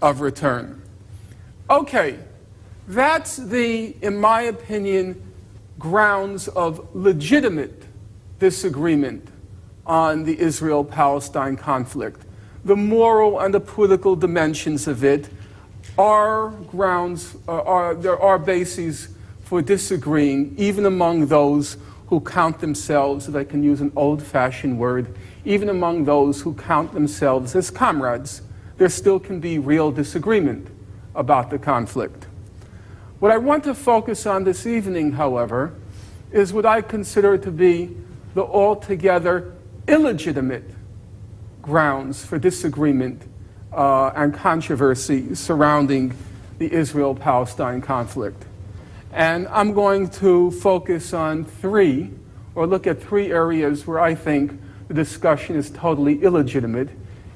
of return. Okay, that's in my opinion, grounds of legitimate disagreement on the Israel-Palestine conflict. The moral and the political dimensions of it are there are bases for disagreeing, even among those who count themselves, if I can use an old-fashioned word, even among those who count themselves as comrades. There still can be real disagreement about the conflict. What I want to focus on this evening, however, is what I consider to be the altogether illegitimate grounds for disagreement and controversy surrounding the Israel-Palestine conflict. And I'm going to focus on look at three areas where I think the discussion is totally illegitimate.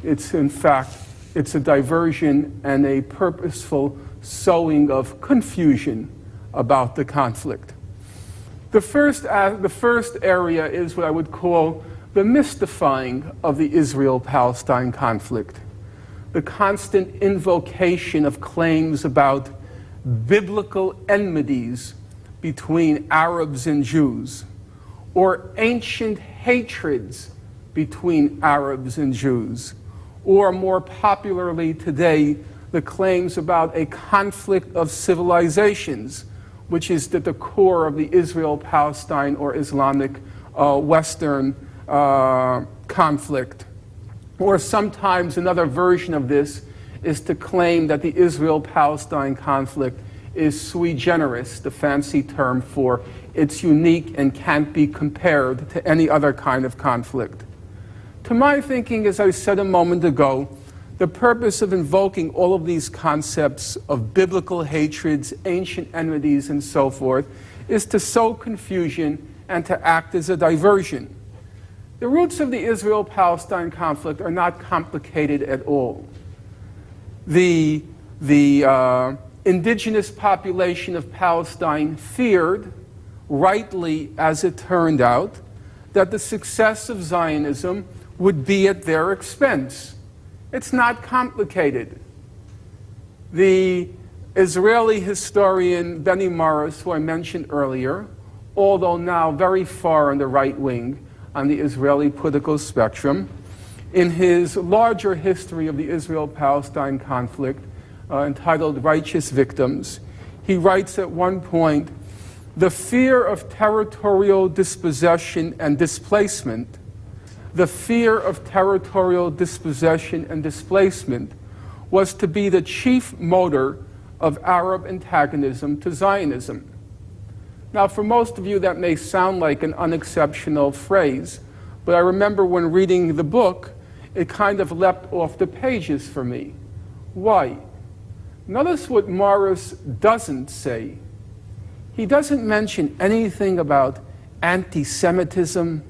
It's a diversion and a purposeful sowing of confusion about the conflict. The first area is what I would call the mystifying of the Israel-Palestine conflict, the constant invocation of claims about biblical enmities between Arabs and Jews, or ancient hatreds between Arabs and Jews, or more popularly today, the claims about a conflict of civilizations, which is at the core of the Israel-Palestine or Islamic Western conflict. Or sometimes another version of this is to claim that the Israel-Palestine conflict is sui generis, the fancy term for it's unique and can't be compared to any other kind of conflict. To my thinking, as I said a moment ago, the purpose of invoking all of these concepts of biblical hatreds, ancient enmities, and so forth is to sow confusion and to act as a diversion. The roots of the Israel-Palestine conflict are not complicated at all. The indigenous population of Palestine feared, rightly as it turned out, that the success of Zionism would be at their expense. It's not complicated. The Israeli historian Benny Morris, who I mentioned earlier, although now very far on the right wing on the Israeli political spectrum, in his larger history of the Israel-Palestine conflict, entitled Righteous Victims, he writes at one point, the fear of territorial dispossession and displacement was to be the chief motor of Arab antagonism to Zionism. Now, for most of you, that may sound like an unexceptional phrase, but I remember when reading the book, it kind of leapt off the pages for me. Why? Notice what Morris doesn't say. He doesn't mention anything about anti-Semitism,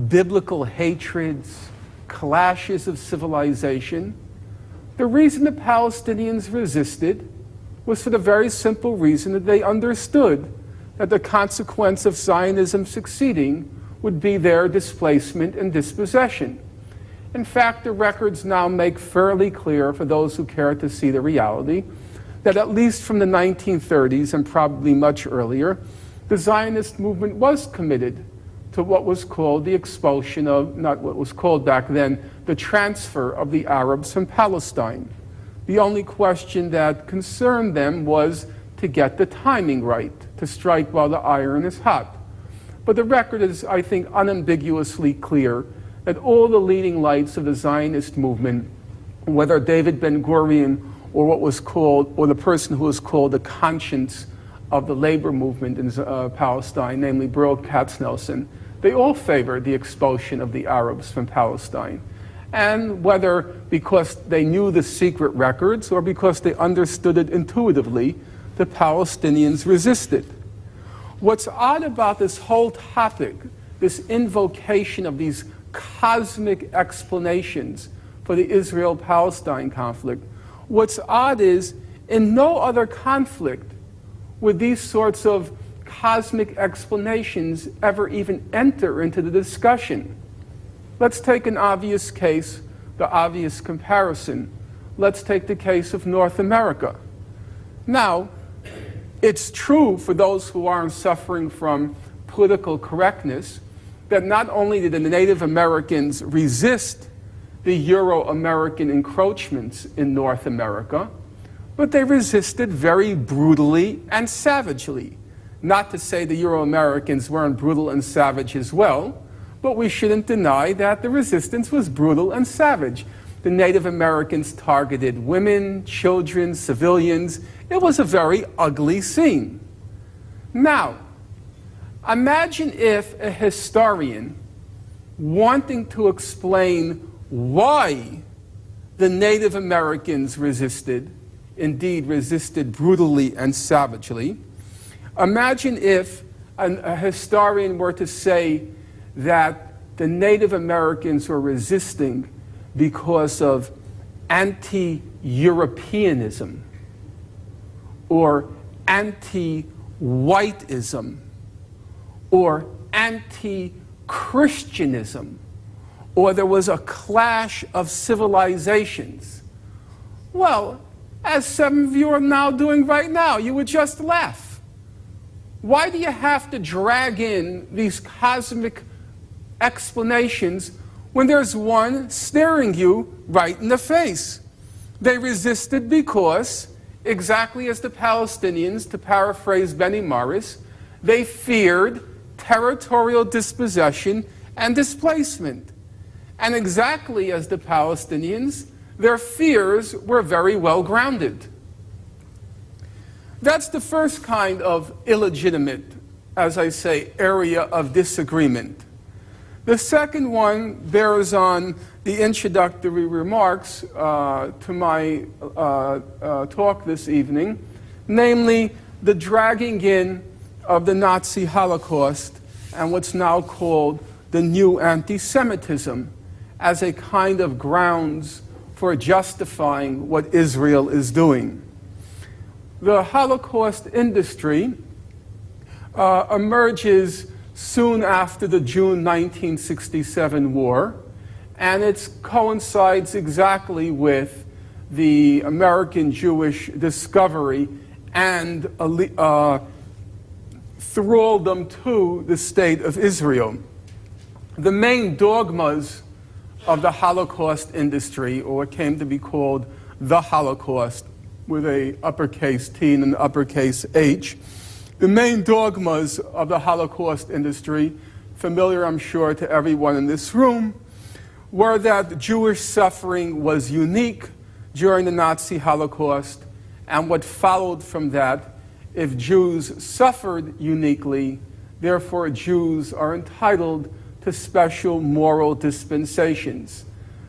biblical hatreds, clashes of civilization. The reason the Palestinians resisted was for the very simple reason that they understood that the consequence of Zionism succeeding would be their displacement and dispossession. In fact, the records now make fairly clear, for those who care to see the reality, that at least from the 1930s and probably much earlier, the Zionist movement was committed to what was called the expulsion of, not what was called back then, the transfer of the Arabs from Palestine. The only question that concerned them was to get the timing right, to strike while the iron is hot. But the record is, I think, unambiguously clear that all the leading lights of the Zionist movement, whether David Ben-Gurion or what was called, or the person who was called the conscience of the labor movement in Palestine, namely Burl Katznelson, they all favored the expulsion of the Arabs from Palestine. And whether because they knew the secret records or because they understood it intuitively, the Palestinians resisted. What's odd about this whole topic, this invocation of these cosmic explanations for the Israel-Palestine conflict, what's odd is in no other conflict would these sorts of cosmic explanations ever even enter into the discussion. Let's take an obvious case, the obvious comparison. let's take the case of North America. Now, it's true for those who aren't suffering from political correctness that not only did the Native Americans resist the Euro-American encroachments in North America, but they resisted very brutally and savagely. Not to say the Euro-Americans weren't brutal and savage as well, but we shouldn't deny that the resistance was brutal and savage. The Native Americans targeted women, children, civilians. It was a very ugly scene. Now, imagine if a historian wanting to explain why the Native Americans resisted, indeed resisted brutally and savagely. Imagine if a historian were to say that the Native Americans were resisting because of anti-Europeanism or anti-whiteism or anti-Christianism, or there was a clash of civilizations. Well, as some of you are now doing right now, you would just laugh. Why do you have to drag in these cosmic explanations when there's one staring you right in the face? They resisted because, exactly as the Palestinians, to paraphrase Benny Morris, they feared territorial dispossession and displacement. And exactly as the Palestinians, their fears were very well grounded. That's the first kind of illegitimate, as I say, area of disagreement. The second one bears on the introductory remarks to my talk this evening, namely the dragging in of the Nazi Holocaust and what's now called the new anti-Semitism as a kind of grounds for justifying what Israel is doing. The Holocaust industry emerges soon after the June 1967 war, and it coincides exactly with the American Jewish discovery and thraldom to the state of Israel. The main dogmas of the Holocaust industry, or what came to be called the Holocaust, with a uppercase T and an uppercase H. The main dogmas of the Holocaust industry, familiar I'm sure to everyone in this room, were that Jewish suffering was unique during the Nazi Holocaust, and what followed from that, if Jews suffered uniquely, therefore Jews are entitled to special moral dispensations.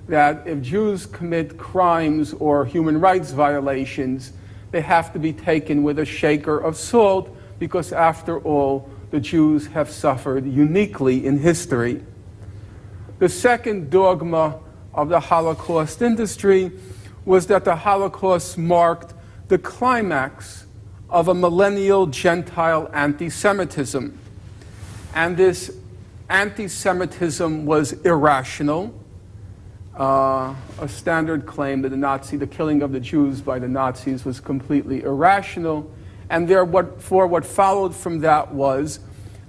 That if Jews commit crimes or human rights violations, they have to be taken with a shaker of salt, because after all, the Jews have suffered uniquely in history. The second dogma of the Holocaust industry was that the Holocaust marked the climax of a millennial Gentile anti-Semitism. And this anti-Semitism was irrational, a standard claim that the killing of the Jews by the Nazis was completely irrational, and what followed from that was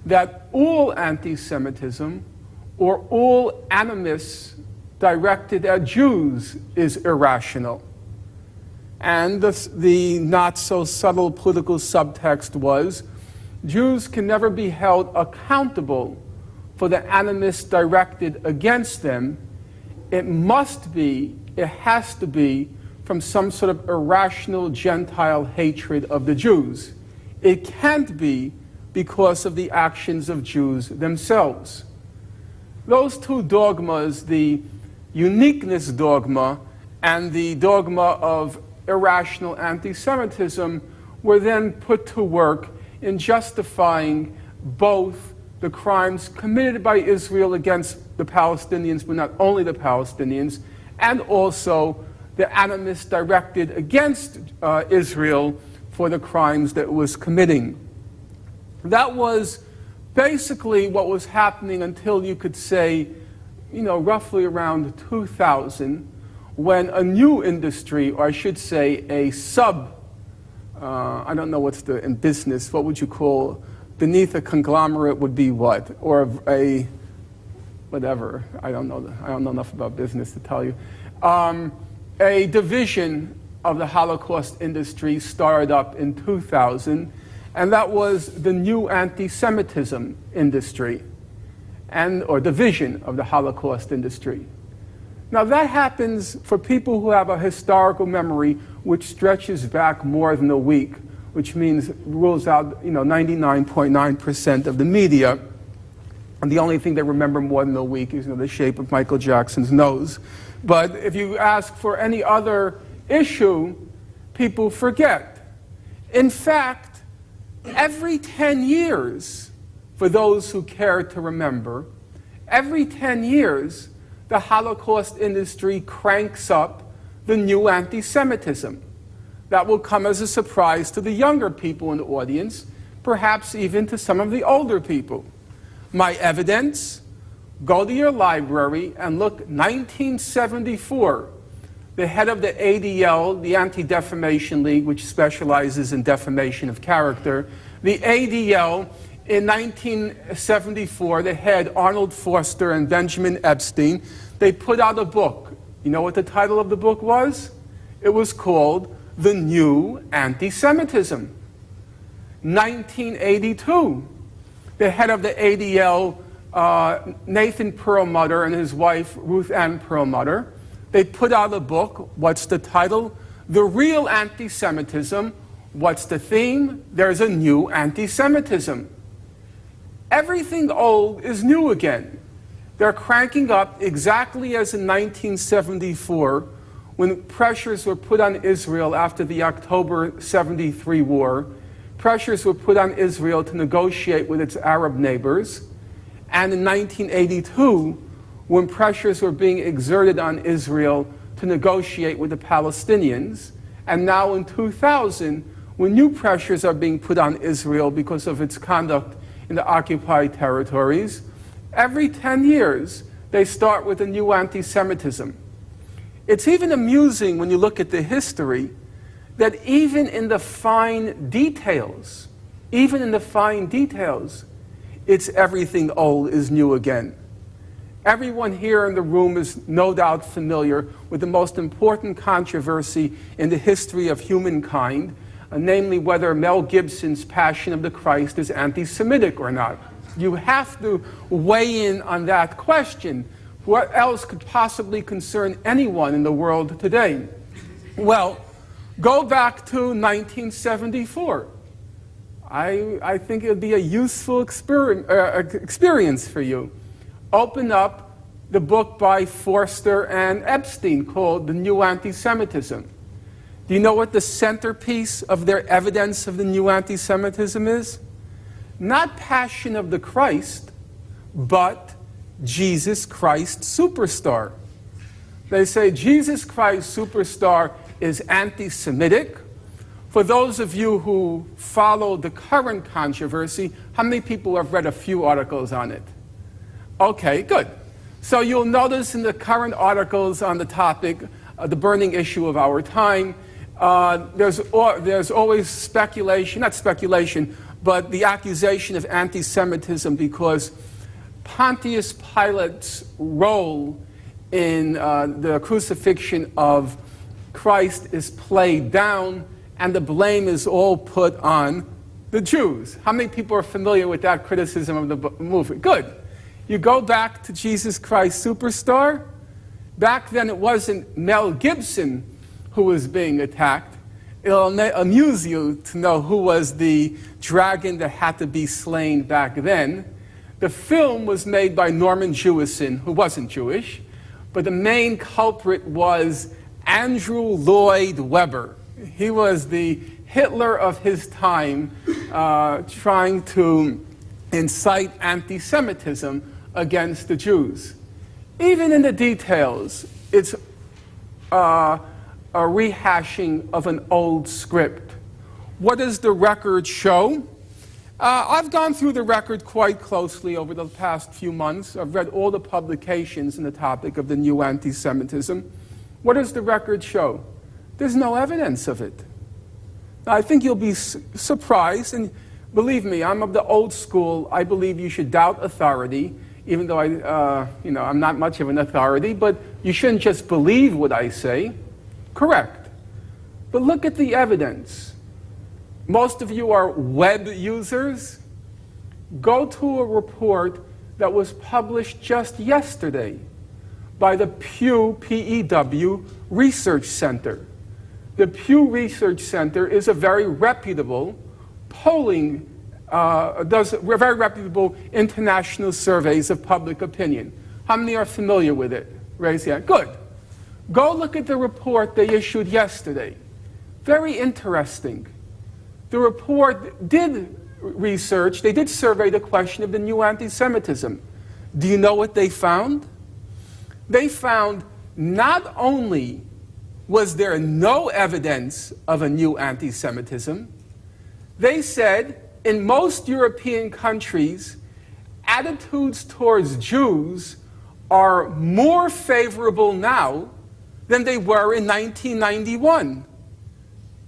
that all anti-Semitism or all animus directed at Jews is irrational. And the not so subtle political subtext was Jews can never be held accountable for the animus directed against them. It has to be from some sort of irrational Gentile hatred of the Jews. It can't be because of the actions of Jews themselves. Those two dogmas, the uniqueness dogma and the dogma of irrational anti-Semitism, were then put to work in justifying both the crimes committed by Israel against the Palestinians, but not only the Palestinians, and also the animus directed against Israel for the crimes that it was committing. That was basically what was happening until you could say, roughly around 2000, when a new industry, or I should say a I don't know what's in business, what would you call, beneath a conglomerate would be what? Or a, whatever, I don't know enough about business to tell you. A division of the Holocaust industry started up in 2000, and that was the new anti-Semitism industry, or division of the Holocaust industry. Now that happens for people who have a historical memory which stretches back more than a week, which means rules out 99.9% of the media, and the only thing they remember more than a week is the shape of Michael Jackson's nose. But if you ask for any other issue, people forget. In fact, every 10 years, for those who care to remember, every 10 years, the Holocaust industry cranks up the new anti-Semitism. That will come as a surprise to the younger people in the audience, perhaps even to some of the older people. My evidence, go to your library and look 1974. The head of the ADL, the Anti-Defamation League, which specializes in defamation of character, the ADL in 1974, the head, Arnold Foster and Benjamin Epstein, they put out a book. You know what the title of the book was? It was called The New Anti-Semitism. 1982, the head of the ADL, Nathan Perlmutter, and his wife, Ruth Ann Perlmutter, they put out a book. What's the title? The Real Anti-Semitism. What's the theme? There's a new anti-Semitism. Everything old is new again. They're cranking up exactly as in 1974, when pressures were put on Israel after the October 73 war. Pressures were put on Israel to negotiate with its Arab neighbors. And in 1982, when pressures were being exerted on Israel to negotiate with the Palestinians. And now in 2000, when new pressures are being put on Israel because of its conduct in the occupied territories, every 10 years, they start with a new anti-Semitism. It's even amusing when you look at the history that even in the fine details, it's everything old is new again. Everyone here in the room is no doubt familiar with the most important controversy in the history of humankind, namely whether Mel Gibson's Passion of the Christ is anti-Semitic or not. You have to weigh in on that question. What else could possibly concern anyone in the world today? Well, go back to 1974. I think it would be a useful experience for you. Open up the book by Forster and Epstein called The New Anti-Semitism. Do you know what the centerpiece of their evidence of the new anti-Semitism is? Not Passion of the Christ, but Jesus Christ Superstar. They say Jesus Christ Superstar is anti-Semitic. For those of you who follow the current controversy, how many people have read a few articles on it? Okay, good. So you'll notice in the current articles on the topic, the burning issue of our time, there's always speculation, not speculation, but the accusation of anti-Semitism because Pontius Pilate's role in the crucifixion of Christ is played down and the blame is all put on the Jews. How many people are familiar with that criticism of the movie? Good. You go back to Jesus Christ Superstar. Back then it wasn't Mel Gibson who was being attacked. It'll amuse you to know who was the dragon that had to be slain back then. The film was made by Norman Jewison, who wasn't Jewish, but the main culprit was Andrew Lloyd Webber. He was the Hitler of his time, trying to incite anti-Semitism against the Jews. Even in the details, it's a rehashing of an old script. What does the record show? I've gone through the record quite closely over the past few months. I've read all the publications on the topic of the new anti-Semitism. What does the record show? There's no evidence of it. Now, I think you'll be surprised, and believe me, I'm of the old school. I believe you should doubt authority, even though I'm not much of an authority, but you shouldn't just believe what I say. Correct. But look at the evidence. Most of you are web users. Go to a report that was published just yesterday by the Pew, P-E-W, Research Center. The Pew Research Center is a very reputable polling, does very reputable international surveys of public opinion. How many are familiar with it? Raise your hand. Good. Go look at the report they issued yesterday. Very interesting. The report did research, they did survey the question of the new anti-Semitism. Do you know what they found? They found not only was there no evidence of a new anti-Semitism, they said in most European countries, attitudes towards Jews are more favorable now than they were in 1991.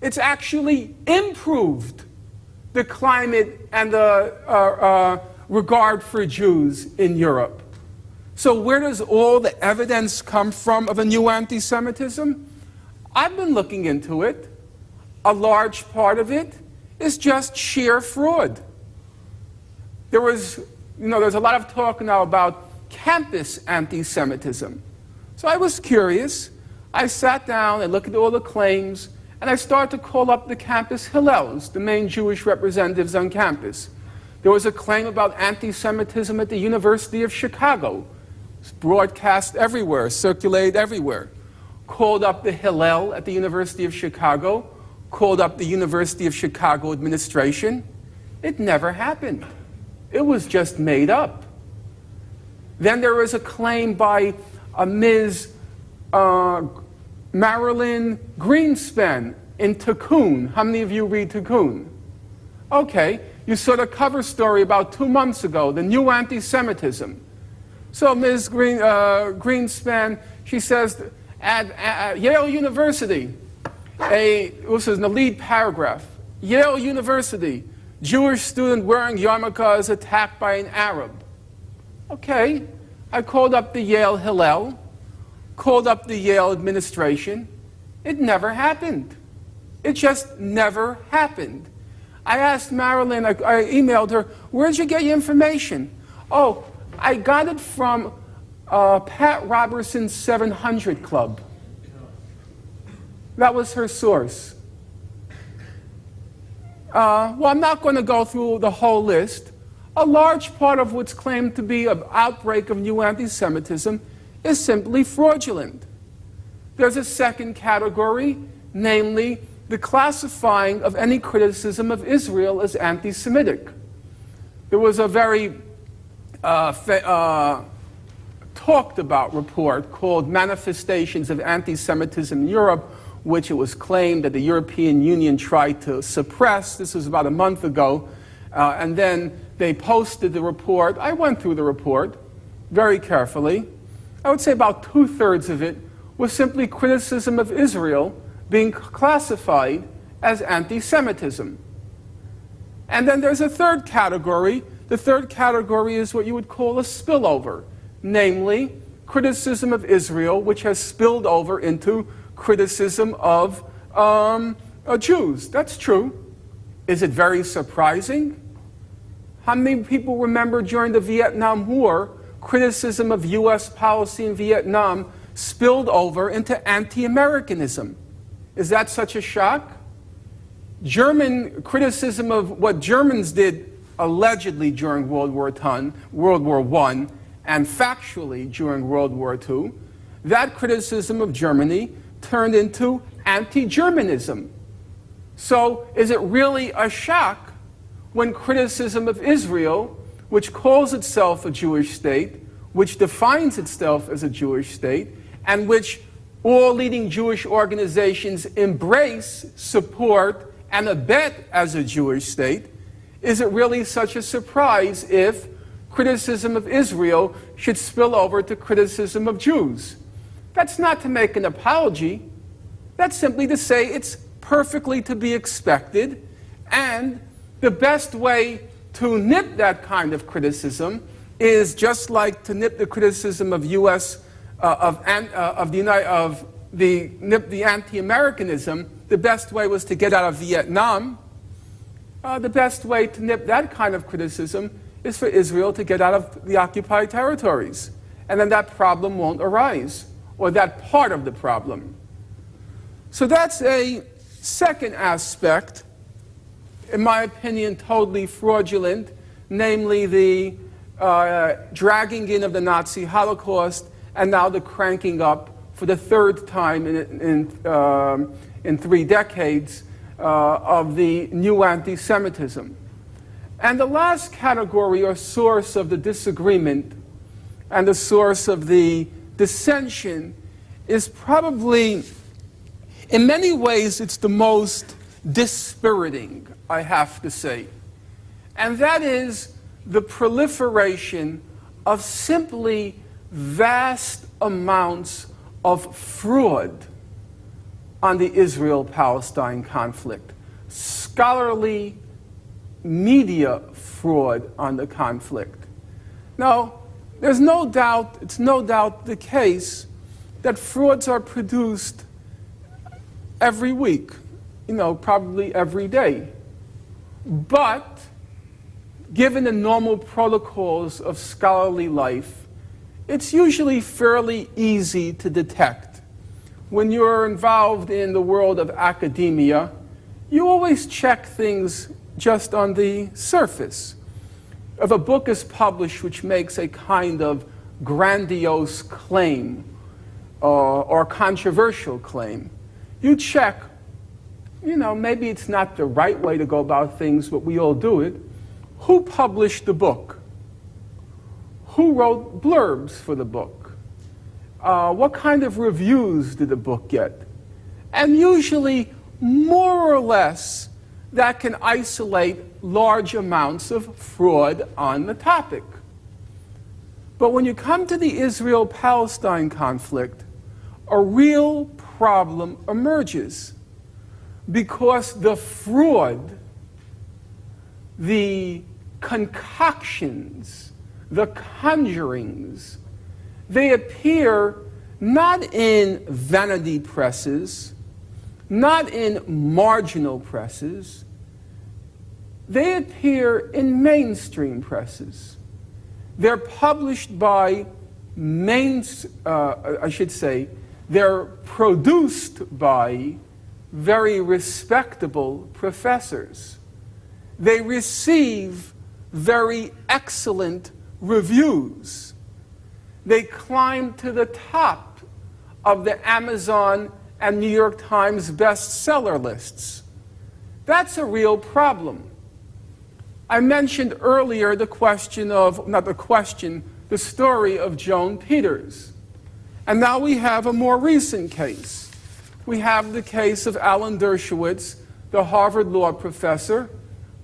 It's actually improved the climate and the regard for Jews in Europe. So where does all the evidence come from of a new anti-Semitism? I've been looking into it. A large part of it is just sheer fraud. There's a lot of talk now about campus anti-Semitism. So I was curious. I sat down and looked at all the claims, and I started to call up the campus Hillels, the main Jewish representatives on campus. There was a claim about anti-Semitism at the University of Chicago. It's broadcast everywhere, circulated everywhere. Called up the Hillel at the University of Chicago, called up the University of Chicago administration. It never happened. It was just made up. Then there was a claim by a Ms. Marilyn Greenspan in Tikkun. How many of you read Tikkun? Okay, you saw the cover story about 2 months ago, the new anti-Semitism. So Ms. Greenspan, she says, at Yale University, this is in the lead paragraph, Yale University, Jewish student wearing yarmulke is attacked by an Arab. Okay, I called up the Yale Hillel, called up the Yale administration. It never happened. It just never happened. I asked Marilyn, I emailed her, where'd you get your information? Oh, I got it from Pat Robertson's 700 Club. That was her source. Well, I'm not going to go through the whole list. A large part of what's claimed to be an outbreak of new anti-Semitism is simply fraudulent. There's a second category, namely the classifying of any criticism of Israel as anti-Semitic. There was a very talked about report called Manifestations of Anti-Semitism in Europe, which it was claimed that the European Union tried to suppress. This was about a month ago. And then they posted the report. I went through the report very carefully. I would say about 2/3 of it was simply criticism of Israel being classified as anti-Semitism. And then there's a third category. The third category is what you would call a spillover, namely criticism of Israel, which has spilled over into criticism of Jews. That's true. Is it very surprising? How many people remember during the Vietnam War, criticism of U.S. policy in Vietnam spilled over into anti-Americanism? Is that such a shock? German criticism of what Germans did allegedly during World War I, and factually during World War II, that criticism of Germany turned into anti-Germanism. So is it really a shock when criticism of Israel, which calls itself a Jewish state, which defines itself as a Jewish state, and which all leading Jewish organizations embrace, support, and abet as a Jewish state, is it really such a surprise if criticism of Israel should spill over to criticism of Jews? That's not to make an apology. That's simply to say it's perfectly to be expected, and the best way to nip that kind of criticism is just like to nip the criticism of the anti-Americanism. The best way was to get out of Vietnam. The best way to nip that kind of criticism is for Israel to get out of the occupied territories. And then that problem won't arise, or that part of the problem. So that's a second aspect, in my opinion, totally fraudulent, namely the dragging in of the Nazi Holocaust and now the cranking up for the third time in 3 decades of the new anti-Semitism. And the last category or source of the disagreement and the source of the dissension is probably, in many ways, it's the most dispiriting, I have to say. And that is the proliferation of simply vast amounts of fraud on the Israel-Palestine conflict. Scholarly media fraud on the conflict. Now, it's no doubt the case that frauds are produced every week, probably every day. But given the normal protocols of scholarly life, it's usually fairly easy to detect. When you're involved in the world of academia, you always check things just on the surface. If a book is published which makes a kind of grandiose claim or controversial claim, you check, maybe it's not the right way to go about things, but we all do it. Who published the book? Who wrote blurbs for the book? What kind of reviews did the book get? And usually, more or less, that can isolate large amounts of fraud on the topic. But when you come to the Israel-Palestine conflict, a real problem emerges, because the fraud, the concoctions, the conjurings, they appear not in vanity presses, not in marginal presses, they appear in mainstream presses. They're published by they're produced by very respectable professors. They receive very excellent reviews. They climb to the top of the Amazon and New York Times bestseller lists. That's a real problem. I mentioned earlier the story of Joan Peters. And now we have a more recent case. We have the case of Alan Dershowitz, the Harvard law professor,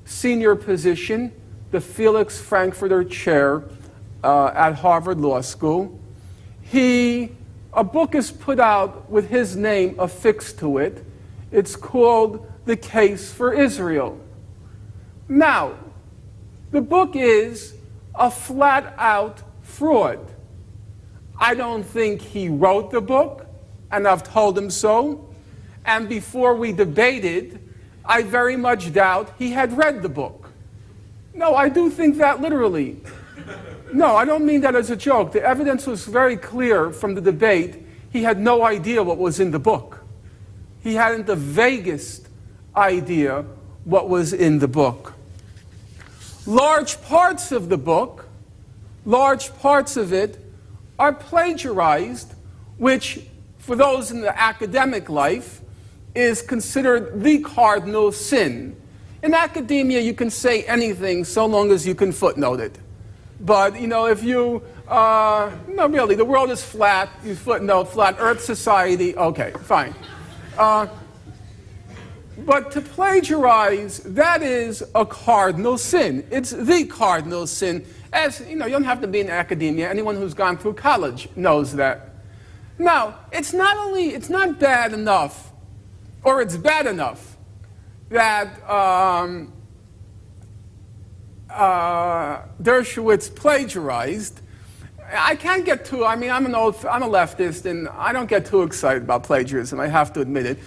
senior position, the Felix Frankfurter Chair at Harvard Law School. A book is put out with his name affixed to it. It's called The Case for Israel. Now, the book is a flat-out fraud. I don't think he wrote the book, and I've told him so. And before we debated, I very much doubt he had read the book. No, I do think that literally. No, I don't mean that as a joke. The evidence was very clear from the debate. He had no idea what was in the book. He hadn't the vaguest idea what was in the book. Large parts of the book, large parts of it, are plagiarized, which, for those in the academic life, is considered the cardinal sin. In academia, you can say anything so long as you can footnote it. But, if you, no, really, the world is flat, you footnote, flat earth society, okay, fine. But to plagiarize, that is a cardinal sin. It's the cardinal sin. As, you don't have to be in academia. Anyone who's gone through college knows that. Now, it's not bad enough, or it's bad enough, that Dershowitz plagiarized. I can't get too, I'm a leftist, and I don't get too excited about plagiarism, I have to admit it.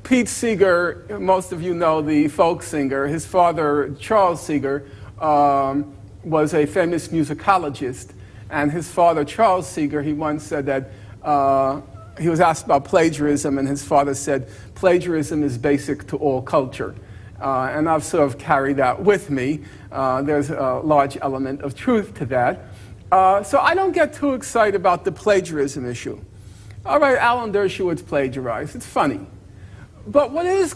Pete Seeger, most of you know, the folk singer, his father, Charles Seeger, was a famous musicologist, and his father, Charles Seeger, he once said that he was asked about plagiarism, and his father said, plagiarism is basic to all culture. And I've sort of carried that with me. There's a large element of truth to that. So I don't get too excited about the plagiarism issue. All right, Alan Dershowitz plagiarized. It's funny. But what is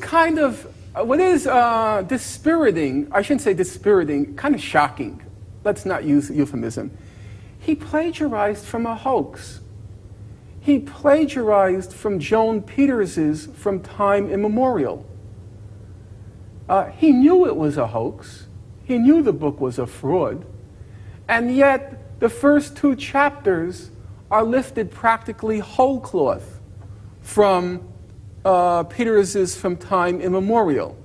dispiriting, I shouldn't say dispiriting, kind of shocking, let's not use euphemism, he plagiarized from a hoax. He plagiarized from Joan Peters's From Time Immemorial. He knew it was a hoax. He knew the book was a fraud. And yet, the first 2 chapters are lifted practically whole cloth from Peters's From Time Immemorial.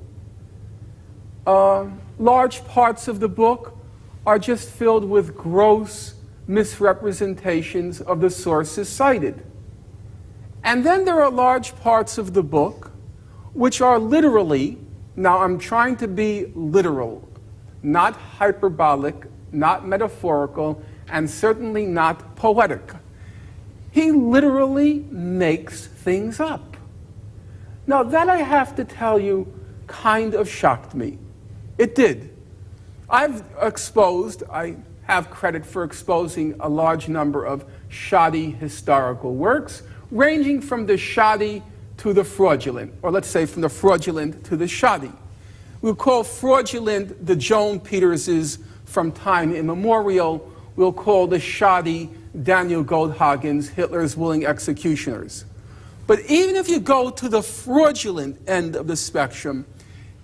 Large parts of the book are just filled with gross misrepresentations of the sources cited. And then there are large parts of the book which are literally, now I'm trying to be literal, not hyperbolic, not metaphorical, and certainly not poetic. He literally makes things up. Now that, I have to tell you, kind of shocked me. It did. I have credit for exposing a large number of shoddy historical works, ranging from the shoddy to the fraudulent, or let's say from the fraudulent to the shoddy. We'll call fraudulent the Joan Peters's From Time Immemorial. We'll call the shoddy Daniel Goldhagen's Hitler's Willing Executioners. But even if you go to the fraudulent end of the spectrum,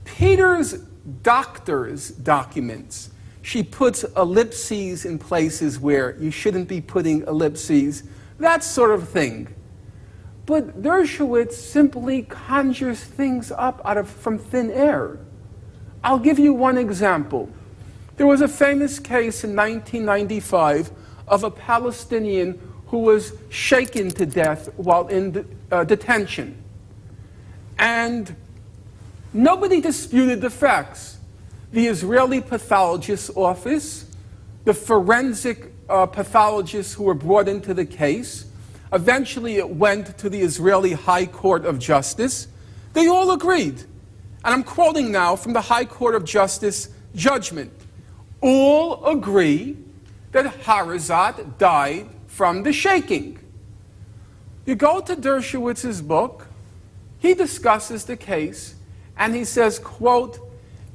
Peter's doctor's documents, she puts ellipses in places where you shouldn't be putting ellipses, that sort of thing. But Dershowitz simply conjures things up from thin air. I'll give you one example. There was a famous case in 1995 of a Palestinian who was shaken to death while in detention. And nobody disputed the facts. The Israeli pathologist's office, the forensic pathologists who were brought into the case, eventually it went to the Israeli High Court of Justice. They all agreed. And I'm quoting now from the High Court of Justice judgment. All agree that Harazat died from the shaking. You go to Dershowitz's book, he discusses the case, and he says, quote,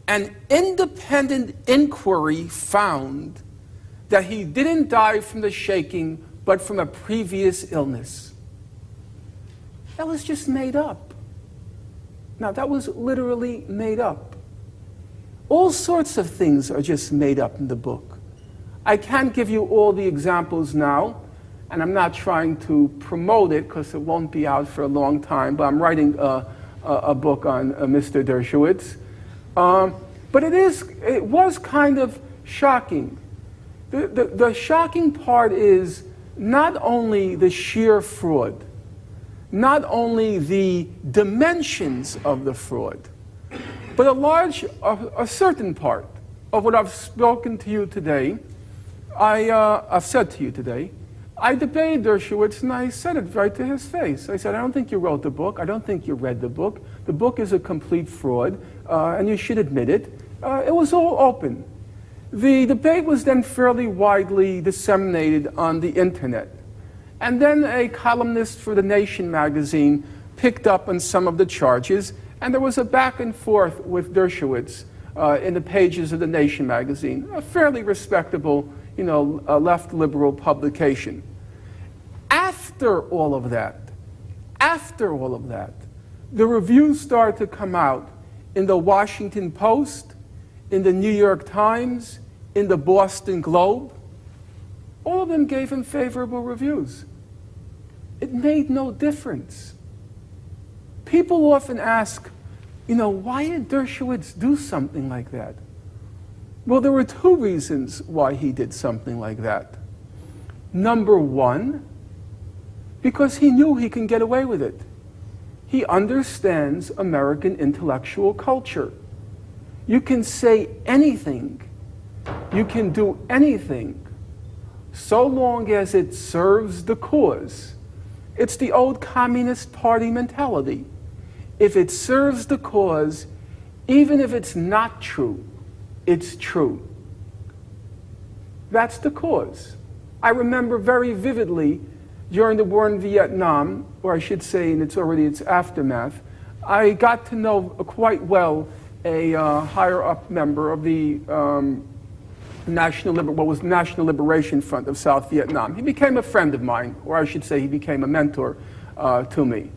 an independent inquiry found that he didn't die from the shaking, but from a previous illness. That was just made up. Now, that was literally made up. All sorts of things are just made up in the book. I can't give you all the examples now, and I'm not trying to promote it because it won't be out for a long time, but I'm writing a book on Mr. Dershowitz. But it was kind of shocking. The shocking part is not only the sheer fraud, not only the dimensions of the fraud, but a certain part of what I've spoken to you today, I've said to you today. I debated Dershowitz, and I said it right to his face. I said, I don't think you wrote the book. I don't think you read the book. The book is a complete fraud, and you should admit it. It was all open. The debate was then fairly widely disseminated on the internet. And then a columnist for The Nation magazine picked up on some of the charges, and there was a back and forth with Dershowitz in the pages of The Nation magazine, a fairly respectable, left liberal publication. After all of that, the reviews started to come out in the Washington Post, in the New York Times, in the Boston Globe. All of them gave him favorable reviews. it made no difference. People often ask, why did Dershowitz do something like that? Well, there were two reasons why he did something like that. Number one, because he knew he can get away with it. He understands American intellectual culture. You can say anything, you can do anything, so long as it serves the cause. It's the old Communist Party mentality. If it serves the cause, even if it's not true, it's true. That's the cause. I remember very vividly during the war in Vietnam, or I should say in its aftermath, I got to know quite well a higher up member of the National Liberation Front of South Vietnam. He became a friend of mine, or I should say he became a mentor to me.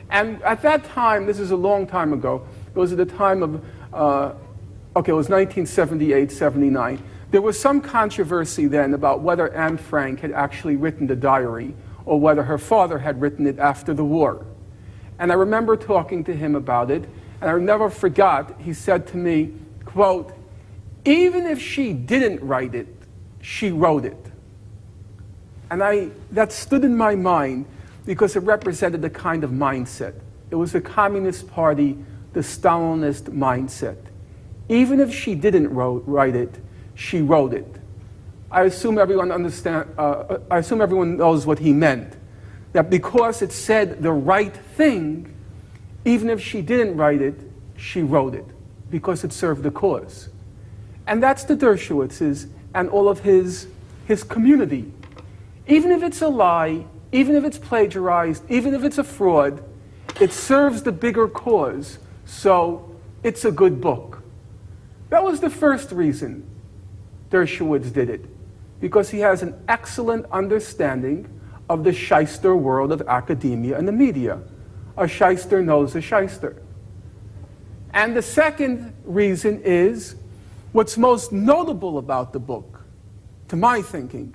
And at that time, this is a long time ago, it was at the time of, it was 1978, 79. There was some controversy then about whether Anne Frank had actually written the diary or whether her father had written it after the war. And I remember talking to him about it, and I never forgot, he said to me, quote, "Even if she didn't write it, she wrote it." And that stood in my mind because it represented the kind of mindset. It was the Communist Party, the Stalinist mindset. Even if she didn't write it, she wrote it. I assume everyone knows what he meant. That because it said the right thing, even if she didn't write it, she wrote it, because it served the cause. And that's the Dershowitzes and all of his community. Even if it's a lie, even if it's plagiarized, even if it's a fraud, it serves the bigger cause, so it's a good book. That was the first reason Dershowitz did it, because he has an excellent understanding of the shyster world of academia and the media. A shyster knows a shyster. And the second reason is what's most notable about the book, to my thinking.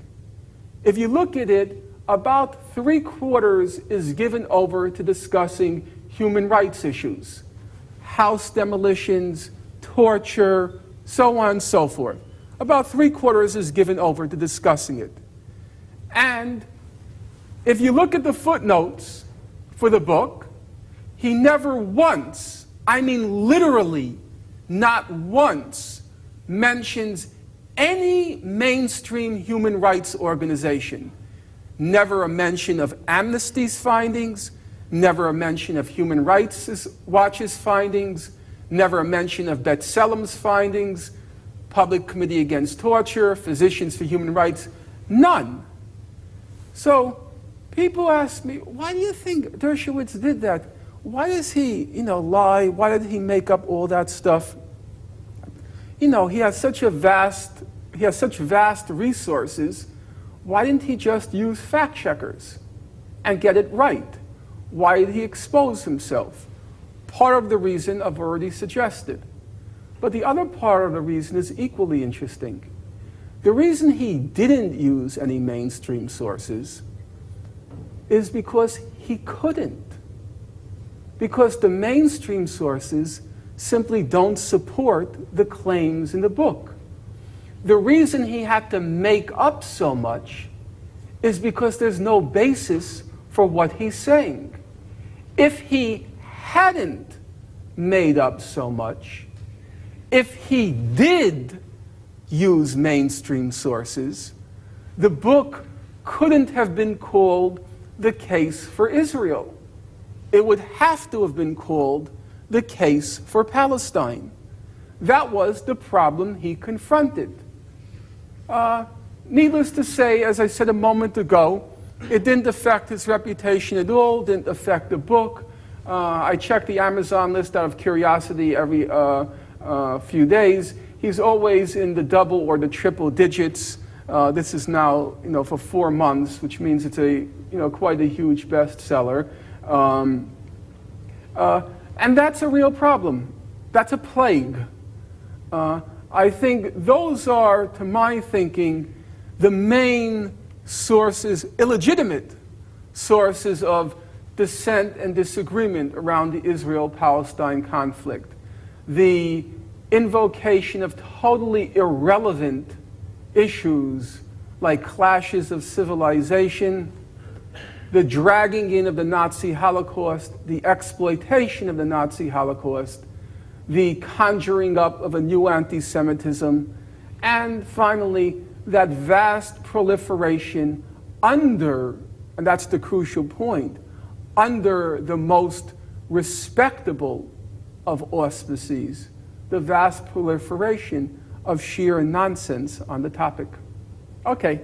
If you look at it, about 3/4 is given over to discussing human rights issues, house demolitions, torture, so on and so forth. About 3/4 is given over to discussing it. And if you look at the footnotes for the book, he never once, I mean literally not once, mentions any mainstream human rights organization. Never a mention of Amnesty's findings, never a mention of Human Rights Watch's findings, never a mention of B'Tselem's findings, Public Committee Against Torture, Physicians for Human Rights, none. So people ask me, why do you think Dershowitz did that? Why does he, lie? Why did he make up all that stuff? He has such vast resources. Why didn't he just use fact checkers and get it right? Why did he expose himself? Part of the reason I've already suggested. But the other part of the reason is equally interesting. The reason he didn't use any mainstream sources is because he couldn't. Because the mainstream sources simply don't support the claims in the book. The reason he had to make up so much is because there's no basis for what he's saying. If he hadn't made up so much, if he did use mainstream sources, the book couldn't have been called The Case for Israel. It would have to have been called The Case for Palestine. That was the problem he confronted. Needless to say, as I said a moment ago, it didn't affect his reputation at all, didn't affect the book. I check the Amazon list out of curiosity every few days. He's always in the double or the triple digits. This is now, for 4 months, which means it's quite a huge bestseller. And that's a real problem. That's a plague. I think those are, to my thinking, the main sources, illegitimate sources of dissent and disagreement around the Israel-Palestine conflict, the invocation of totally irrelevant issues like clashes of civilization, the dragging in of the Nazi Holocaust, the exploitation of the Nazi Holocaust, the conjuring up of a new anti-Semitism, and finally, that vast proliferation under, and that's the crucial point, under the most respectable of auspices, the vast proliferation of sheer nonsense on the topic. Okay,